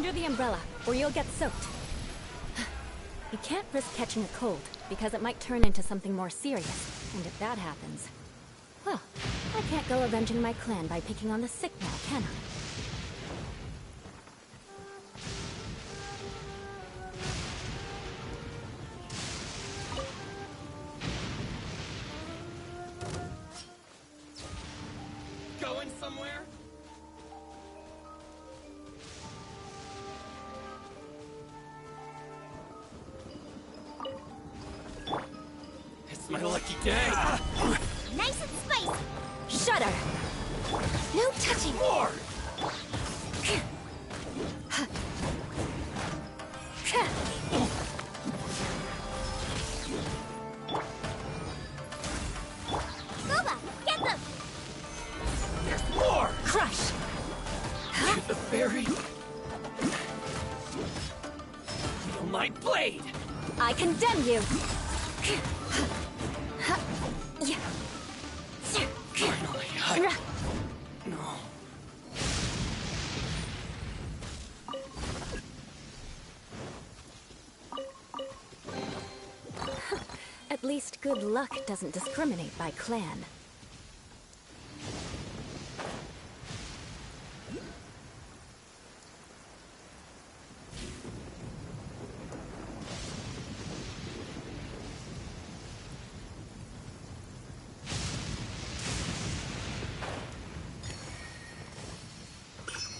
Under the umbrella, or you'll get soaked. You can't risk catching a cold, because it might turn into something more serious. And if that happens... well, I can't go avenging my clan by picking on the sick now, can I? Going somewhere? It's my lucky day! Nice and spicy! Shudder! No touching! More! Boba, get them! There's more! Crush! To the fairy! Feel my blade! I condemn you! Finally, No. At least good luck doesn't discriminate by clan.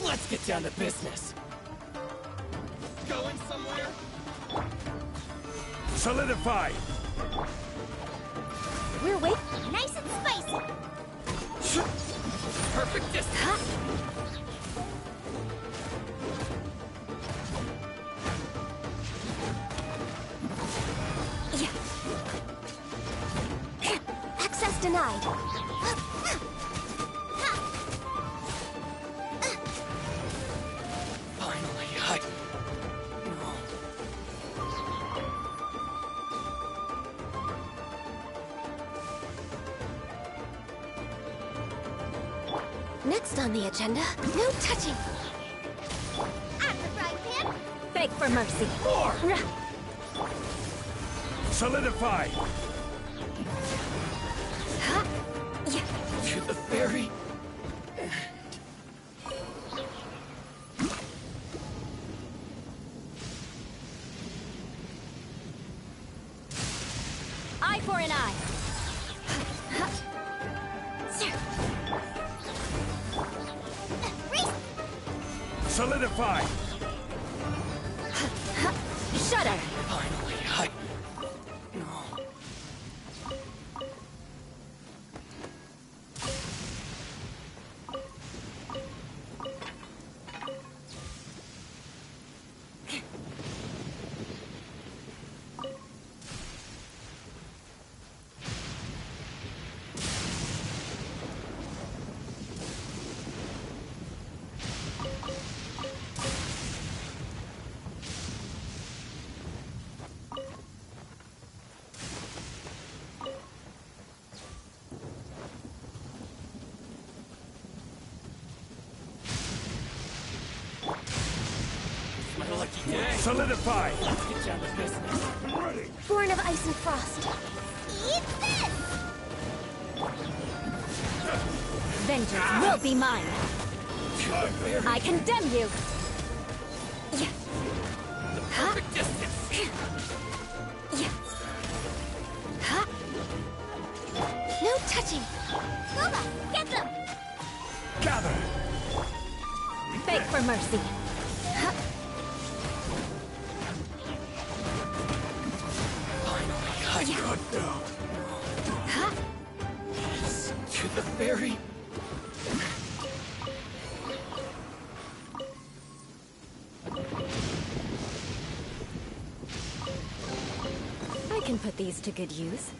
Let's get down to business. Going somewhere? Solidify! We're waiting. Nice and spicy! Perfect distance! Access denied! Finally, No. Next on the agenda, no touching! At the frying pan! Beg for mercy. More! Solidify! To the fairy! Eye for an eye. Solidify! Shudder! Finally, No. My lucky day! Solidify! Let's get down to business. Ready! Born of ice and frost! Eat this! Vengeance will be mine. To the fairy! I condemn you. The perfect distance! No touching! Boba, get them! Gather! Beg for mercy. Finally, Good now. To the fairy! I can put these to good use.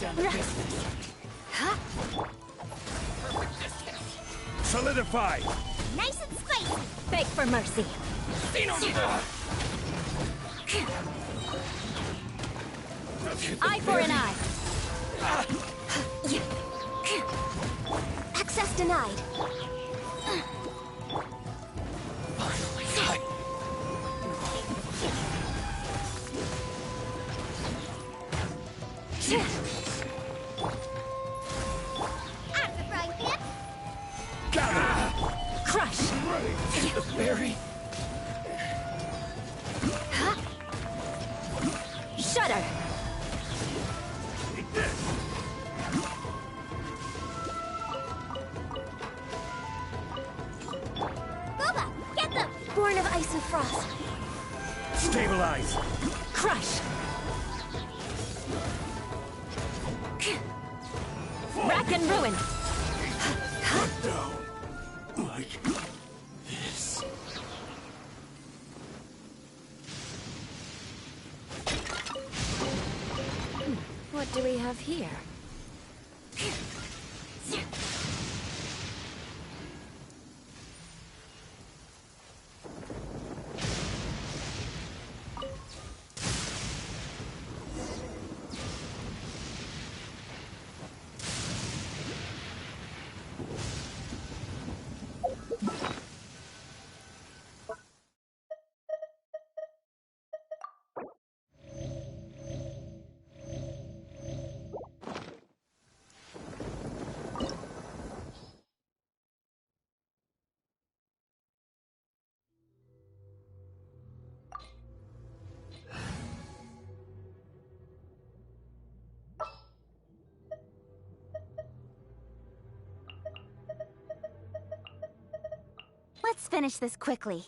down the business. Solidify! Nice and spicy. Beg for mercy. Eye for an eye. Access denied. Finally, At the frying pan. Gather! Crush. the berry. Shudder. Take this! Boba, get them. Born of ice and frost. Stabilize! Crush. Rack and ruin. Put down. Like this. What do we have here? Let's finish this quickly.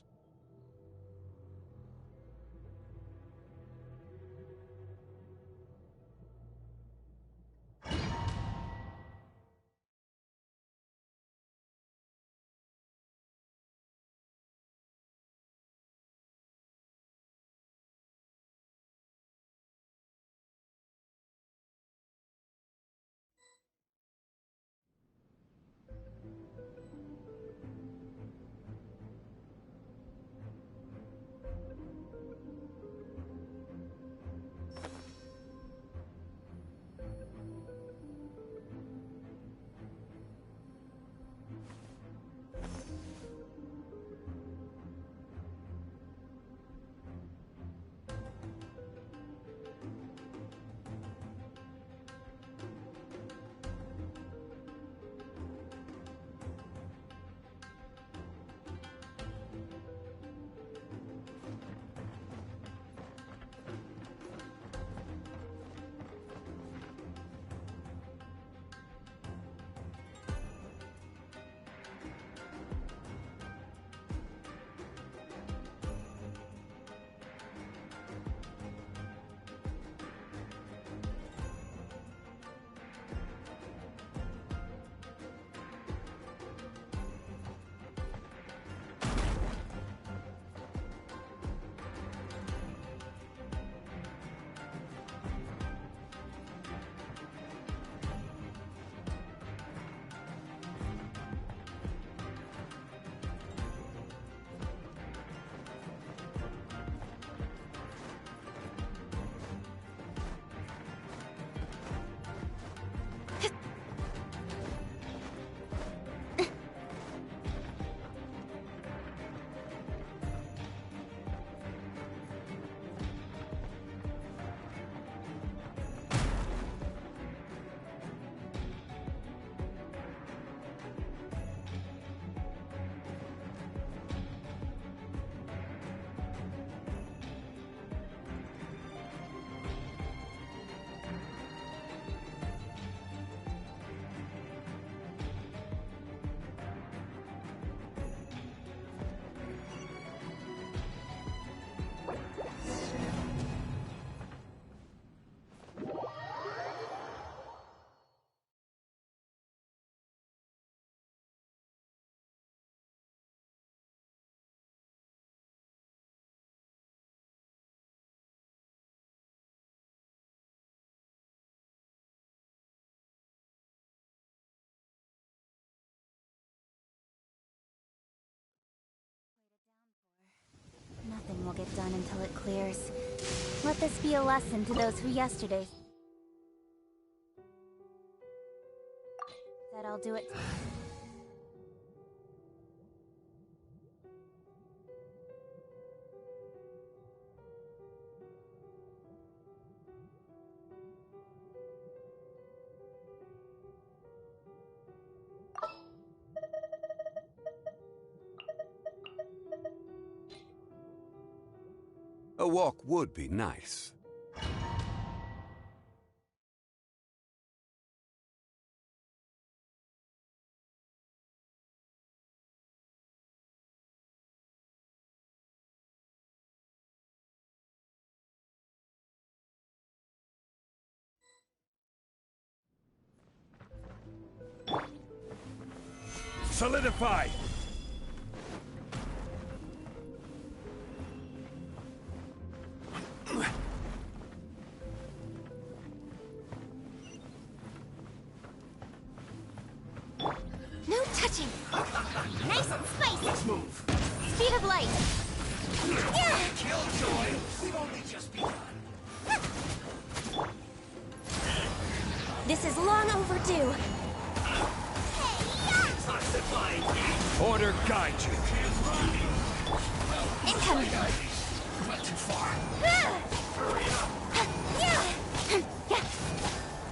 on until it clears. Let this be a lesson to those who yesterday said I'll do it. A walk would be nice. Solidify! No touching! Nice and spicy! Let's move! Speed of light! Yeah! Killjoy! We've only just begun. This is long overdue! Order guide you! Incoming! Went too far.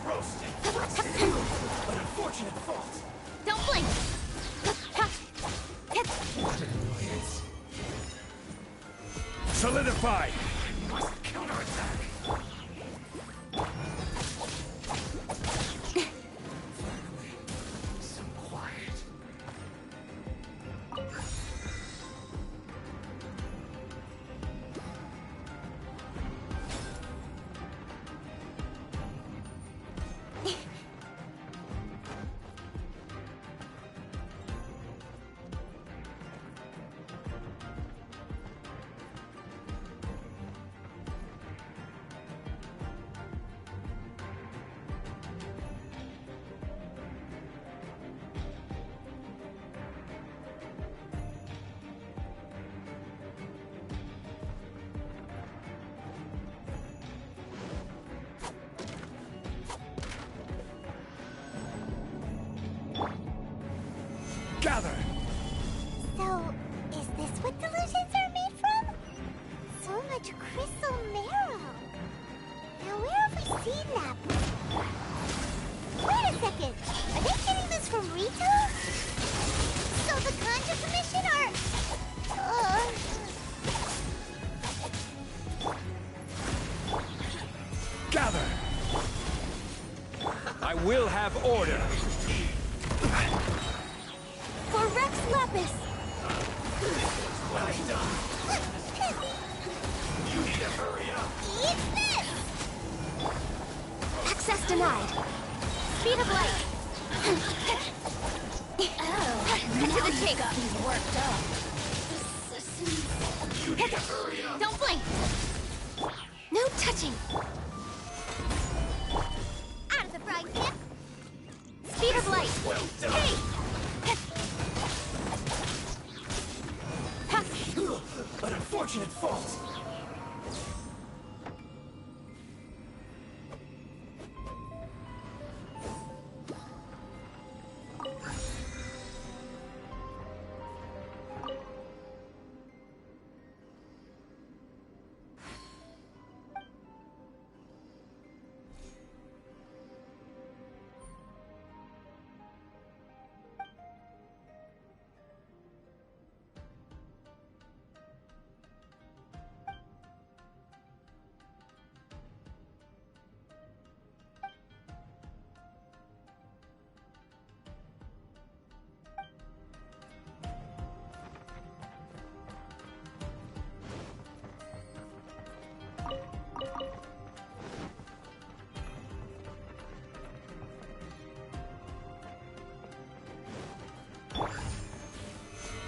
Roasted. An unfortunate fault. Don't blink! Solidify! Must counterattack. Some quiet. Gather! So, is this what delusions are made from? So much crystal marrow. Now where have we seen that before? Wait a second. Are they getting this from Rito? So the Conjure Commission are... Gather! I will have order! For Rex Lapis! You need to hurry up. Eat this! Access denied. Speed of light. Cut to the chase. Worked up. You need to hurry up. Don't blink. No touching. Out of the frying pan. Speed of light. Hey! An unfortunate fault.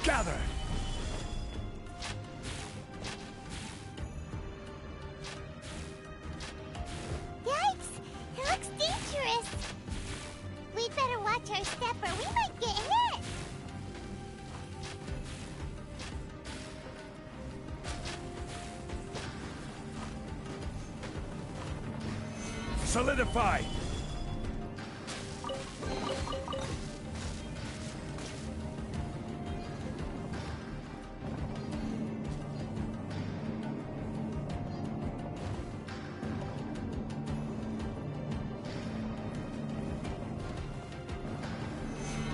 Gather! Yikes! It looks dangerous. We'd better watch our step or we might get hit. Solidify!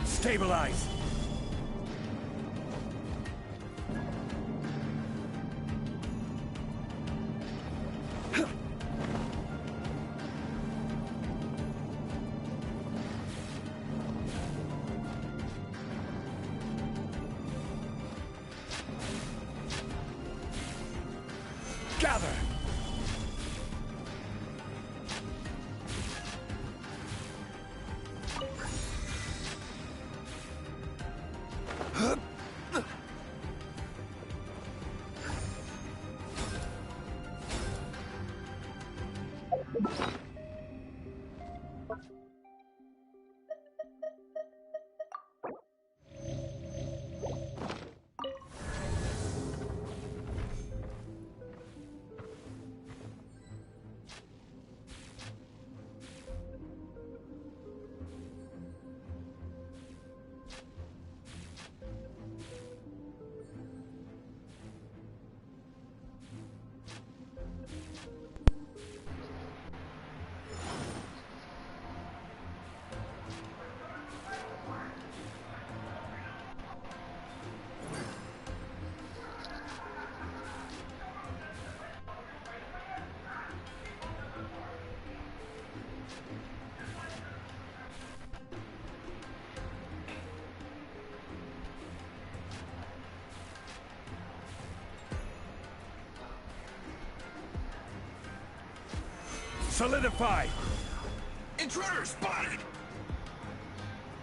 Stabilize! Gather! Solidify! Intruder spotted!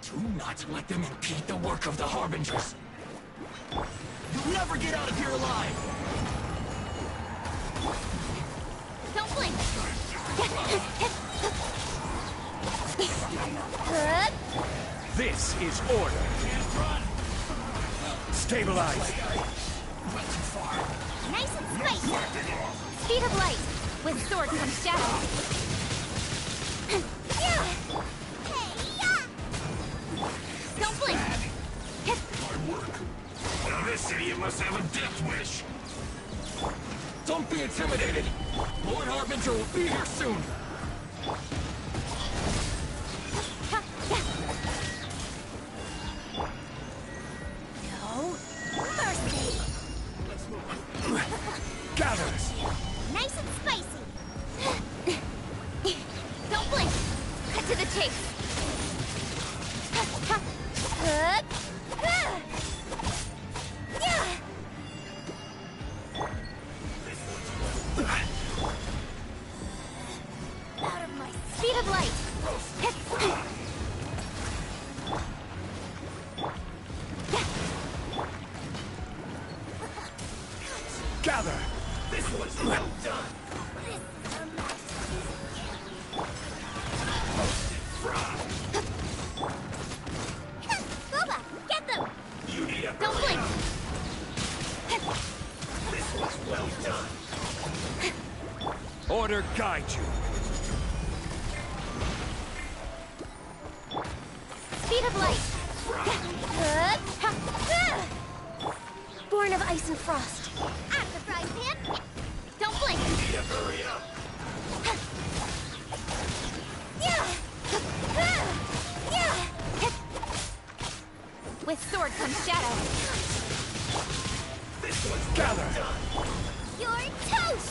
Do not let them impede the work of the Harbingers! You'll never get out of here alive! Don't blink! This is order! Stabilize! Nice and spicy! Speed of light! With sword comes shadow! Don't blink! Hard work. Now this idiot must have a death wish! Don't be intimidated! Lord Harbinger will be here soon! No mercy! Gather! Nice and spicy! Don't blink! Cut to the chase! Out of my speed of light! Gather! This was well done! Boba, get them! You need a Don't blink! This was well done! Order guide you! Speed of light! Born of ice and frost. At the frying pan! Don't blink! Need to hurry up! With sword comes shadow. This was Gather! You're toast!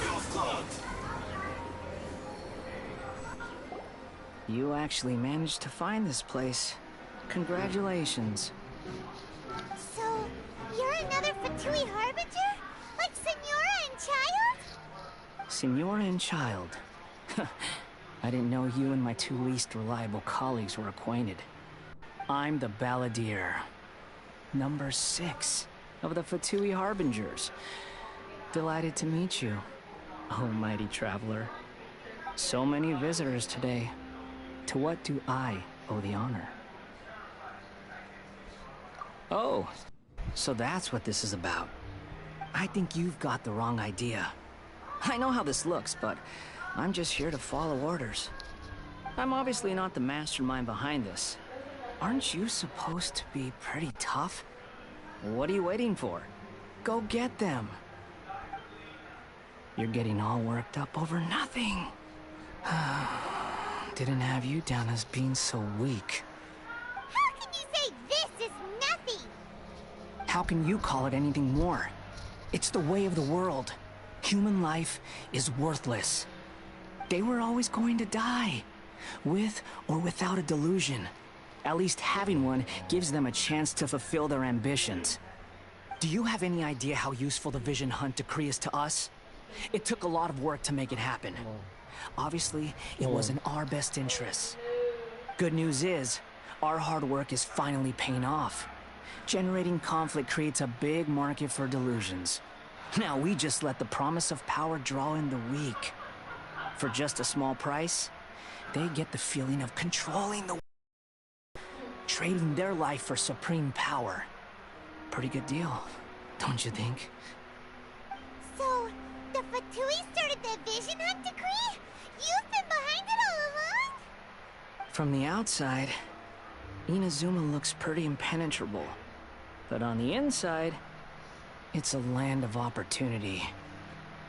Feels clogged! You actually managed to find this place. Congratulations. So, you're another Fatui Harbinger? Like Senora and Child? Senora and Child. I didn't know you and my two least reliable colleagues were acquainted. I'm the Balladeer. Number 6 of the Fatui Harbingers. Delighted to meet you, oh mighty traveler. So many visitors today. To what do I owe the honor? Oh, so that's what this is about. I think you've got the wrong idea. I know how this looks, but I'm just here to follow orders. I'm obviously not the mastermind behind this. Aren't you supposed to be pretty tough? What are you waiting for? Go get them. You're getting all worked up over nothing. Didn't have you down as being so weak. How can you say this is nothing? How can you call it anything more? It's the way of the world. Human life is worthless. They were always going to die, with or without a delusion. At least having one gives them a chance to fulfill their ambitions. Do you have any idea how useful the Vision Hunt decree is to us? It took a lot of work to make it happen. Obviously, it was in our best interests. Good news is, our hard work is finally paying off. Generating conflict creates a big market for delusions. Now we just let the promise of power draw in the weak. For just a small price, they get the feeling of controlling the trading their life for supreme power. Pretty good deal, don't you think? So, the Fatui started the Vision Hunt decree? You've been behind it all along? From the outside, Inazuma looks pretty impenetrable. But on the inside, it's a land of opportunity.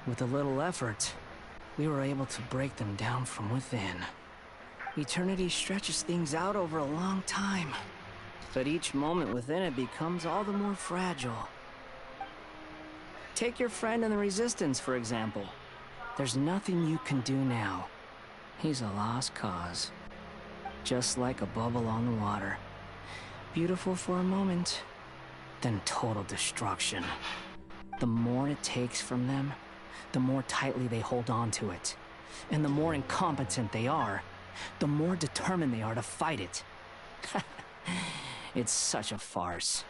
With a little effort, we were able to break them down from within. Eternity stretches things out over a long time, but each moment within it becomes all the more fragile. Take your friend in the Resistance, for example. There's nothing you can do now. He's a lost cause. Just like a bubble on the water. Beautiful for a moment, then total destruction. The more it takes from them, the more tightly they hold on to it. And the more incompetent they are, the more determined they are to fight it. It's such a farce.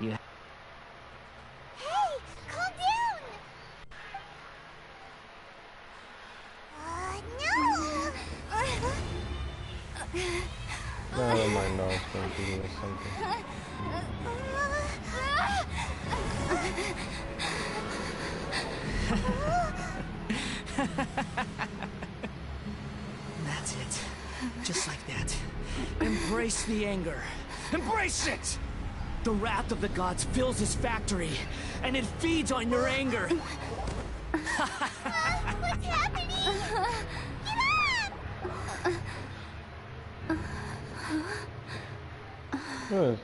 You... Hey, calm down! No! Never mind, no, it's going to do something. That's it. Just like that. Embrace the anger. Embrace it! The wrath of the gods fills this factory, and it feeds on your anger. What's happening? Get up! Yes.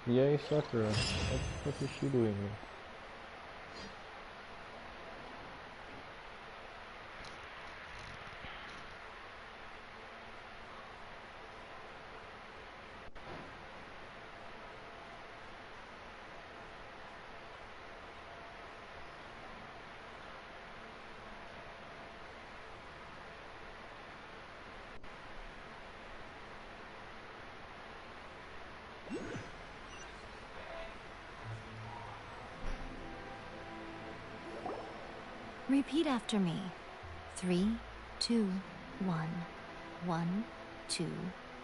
Yay, Sakura. What is she doing here? Repeat after me. 3, 2, 1. 1, 2,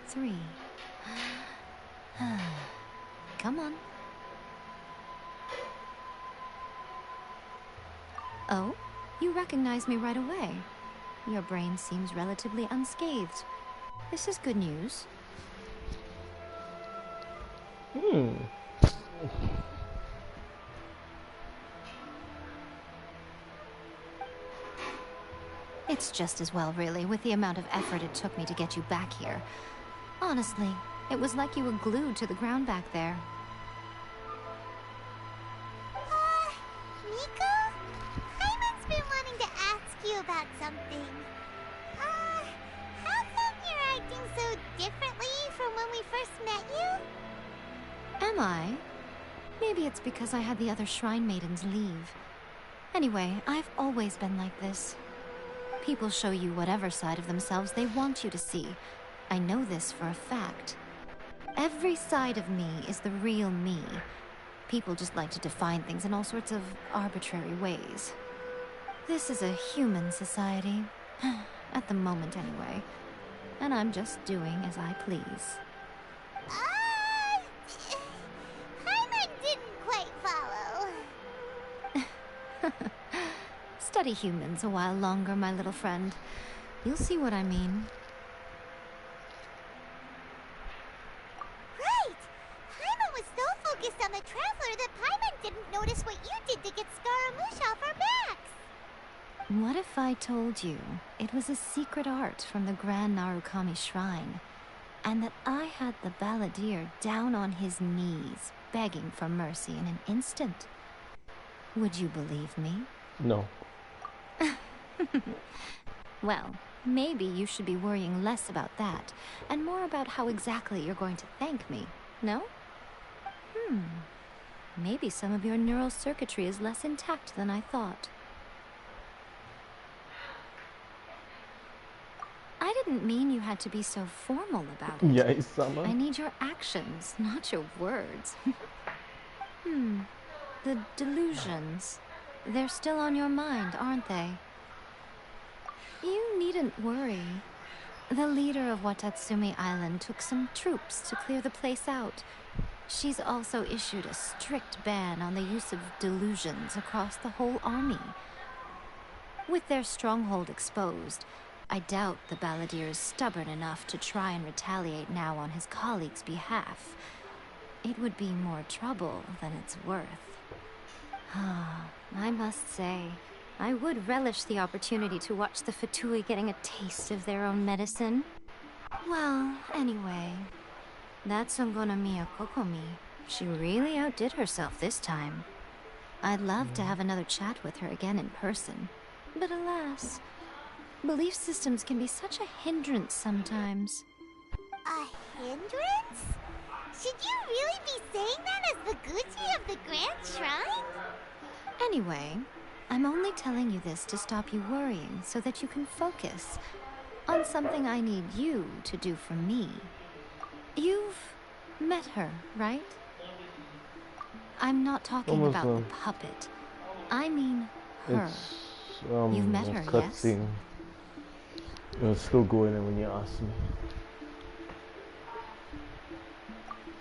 3. Come on. Oh, you recognize me right away. Your brain seems relatively unscathed. This is good news. It's just as well, really, with the amount of effort it took me to get you back here. Honestly, it was like you were glued to the ground back there. Nico? Hyman's been wanting to ask you about something. How come you're acting so differently from when we first met you? Am I? Maybe it's because I had the other Shrine Maidens leave. Anyway, I've always been like this. People show you whatever side of themselves they want you to see. I know this for a fact. Every side of me is the real me. People just like to define things in all sorts of arbitrary ways. This is a human society. At the moment, anyway. And I'm just doing as I please. Hyman didn't quite follow. study humans a while longer, my little friend. You'll see what I mean. Right! Paimon was so focused on the Traveler that Paimon didn't notice what you did to get Scaramouche off our backs! What if I told you it was a secret art from the Grand Narukami Shrine, and that I had the Balladeer down on his knees, begging for mercy in an instant? Would you believe me? No. Well, maybe you should be worrying less about that, and more about how exactly you're going to thank me, no? Maybe some of your neural circuitry is less intact than I thought. I didn't mean you had to be so formal about it. Yeah, Sama. I need your actions, not your words. The delusions. They're still on your mind, aren't they? You needn't worry. The leader of Watatsumi Island took some troops to clear the place out. She's also issued a strict ban on the use of delusions across the whole army. With their stronghold exposed, I doubt the Balladeer is stubborn enough to try and retaliate now on his colleagues' behalf. It would be more trouble than it's worth. I must say, I would relish the opportunity to watch the Fatui getting a taste of their own medicine. Well, anyway, that's Ungonomiya Kokomi. She really outdid herself this time. I'd love to have another chat with her again in person. But alas, belief systems can be such a hindrance sometimes. A hindrance? Should you really be saying that as the Gucci of the Grand Shrine? Anyway, I'm only telling you this to stop you worrying so that you can focus on something I need you to do for me. You've met her, right? I'm not talking Almost about the puppet. I mean her. It's, You've met her, yes? cutscene. It was still going on when you asked me.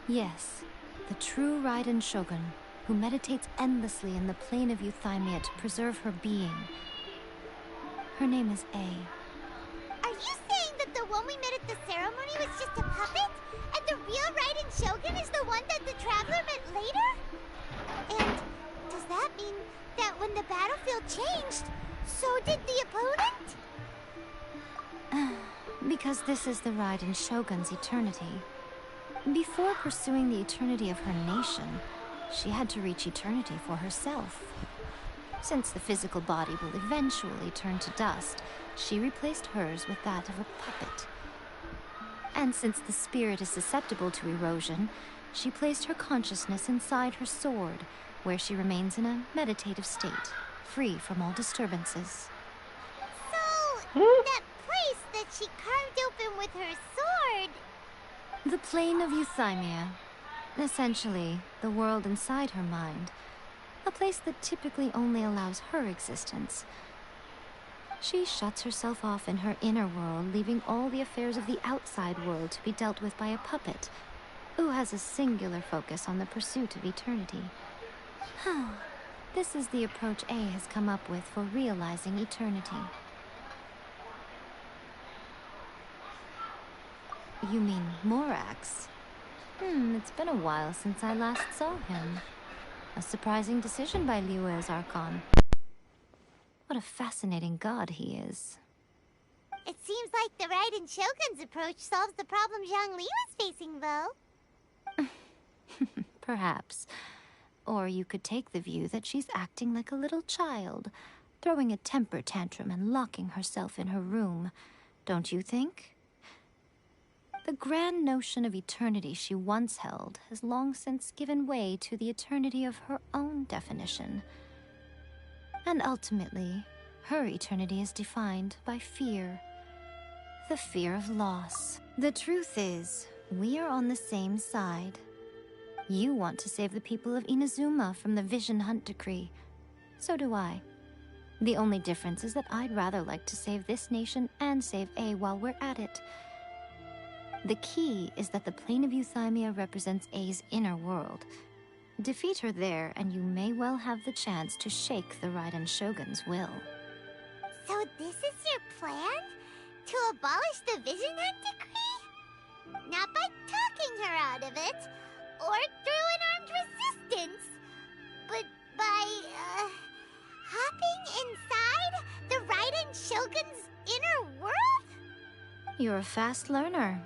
Yes, the true Raiden Shogun, who meditates endlessly in the plane of Euthymia to preserve her being. Her name is A. Are you saying that the one we met at the ceremony was just a puppet? And the real Raiden Shogun is the one that the Traveler met later? And does that mean that when the battlefield changed, so did the opponent? Because this is the Raiden Shogun's eternity. Before pursuing the eternity of her nation, she had to reach eternity for herself. Since the physical body will eventually turn to dust, she replaced hers with that of a puppet. And since the spirit is susceptible to erosion, she placed her consciousness inside her sword, where she remains in a meditative state, free from all disturbances. So, that place that she carved open with her sword... The plane of Euthymia. Essentially, the world inside her mind. A place that typically only allows her existence. She shuts herself off in her inner world, leaving all the affairs of the outside world to be dealt with by a puppet, who has a singular focus on the pursuit of eternity. This is the approach A has come up with for realizing eternity. You mean Morax? It's been a while since I last saw him. A surprising decision by Liyue's Archon. What a fascinating god he is. It seems like the Raiden Shogun's approach solves the problem Zhang Li was facing, though. Perhaps. Or you could take the view that she's acting like a little child, throwing a temper tantrum and locking herself in her room. Don't you think? The grand notion of eternity she once held has long since given way to the eternity of her own definition. And ultimately, her eternity is defined by fear. The fear of loss. The truth is, we are on the same side. You want to save the people of Inazuma from the Vision Hunt decree. So do I. The only difference is that I'd rather like to save this nation and save A while we're at it. The key is that the plane of Euthymia represents A's inner world. Defeat her there, and you may well have the chance to shake the Raiden Shogun's will. So this is your plan? To abolish the Vision Hunt decree? Not by talking her out of it, or through an armed resistance, but by, hopping inside the Raiden Shogun's inner world? You're a fast learner.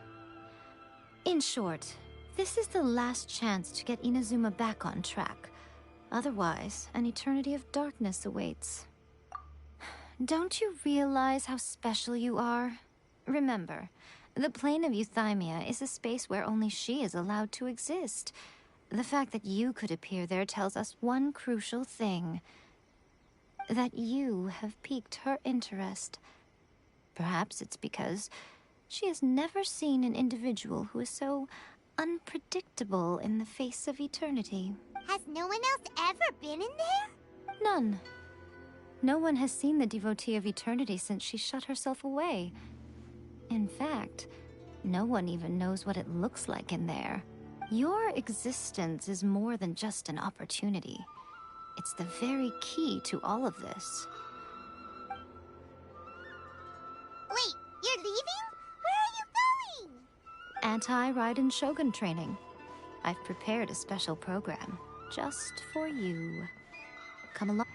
In short, this is the last chance to get Inazuma back on track. Otherwise, an eternity of darkness awaits. Don't you realize how special you are? Remember, the plane of Euthymia is a space where only she is allowed to exist. The fact that you could appear there tells us one crucial thing. That you have piqued her interest. Perhaps it's because she has never seen an individual who is so unpredictable in the face of eternity. Has no one else ever been in there? None. No one has seen the devotee of eternity since she shut herself away. In fact, no one even knows what it looks like in there. Your existence is more than just an opportunity. It's the very key to all of this. Wait, you're leaving? Where are you going? Anti-Raiden Shogun training. I've prepared a special program just for you. Come along.